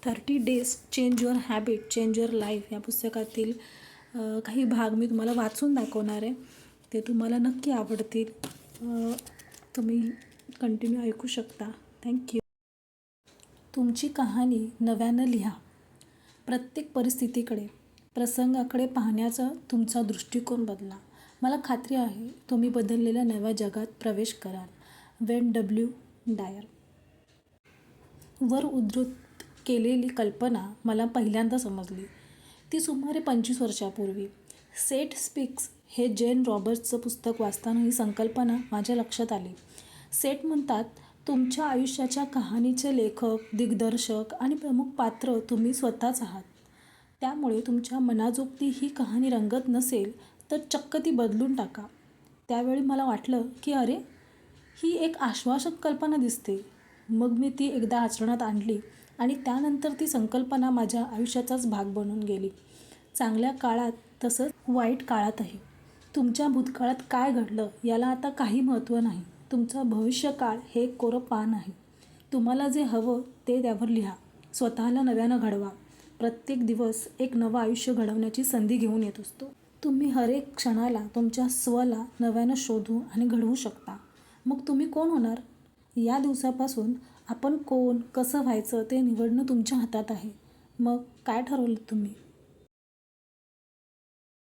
30 days change your habit change your life या पुस्तकातील काही भाग मी तुम्हाला वाचून दाखवणार आहे. ते तुम्हाला नक्की आवडतील. तुम्ही कंटिन्यू ऐकू शकता. थँक्यू. तुमची कहाणी नव्यानं लिहा. प्रत्येक परिस्थितीकडे, प्रसंगाकडे पाहण्याचा तुमचा दृष्टिकोन बदला. मला खात्री आहे तुम्ही बदललेल्या नव्या जगात प्रवेश कराल. वेन डब्ल्यू डायर. वर उद्धृत केलेली कल्पना मला पहिल्यांदा समजली ती सुमारे 25 वर्षापूर्वी. सेट स्पीक्स हे जेन रॉबर्ट्सचं पुस्तक वाचताना ही संकल्पना माझ्या लक्षात आली. सेट म्हणतात, तुमच्या आयुष्याच्या कहाणीचे लेखक, दिग्दर्शक आणि प्रमुख पात्र तुम्ही स्वतःच आहात. त्यामुळे तुमच्या मनाजोगती ही कहाणी रंगत नसेल तर चक्क ती बदलून टाका. त्यावेळी मला वाटलं की अरे, ही एक आश्वासक कल्पना दिसते. मग मी ती एकदा आचरणात आणली आणि त्यानंतर ती संकल्पना माझ्या आयुष्याचाच भाग बनून गेली. चांगल्या काळात तसंच वाईट काळातही. तुमच्या भूतकाळात काय घडलं याला आता काही महत्त्व नाही. तुमचा भविष्यकाळ हे एक कोरं पान आहे. तुम्हाला जे हवं ते त्यावर लिहा. स्वतःला नव्यानं घडवा. प्रत्येक दिवस एक नवं आयुष्य घडवण्याची संधी घेऊन येत असतो. तुम्ही हरेक क्षणाला तुमच्या स्वला नव्यानं शोधू आणि घडवू शकता. मग तुम्ही कोण होणार? या दिवसापासून आपण कोण, कसं व्हायचं ते निवडणं तुमच्या हातात आहे. मग काय ठरवलं तुम्ही?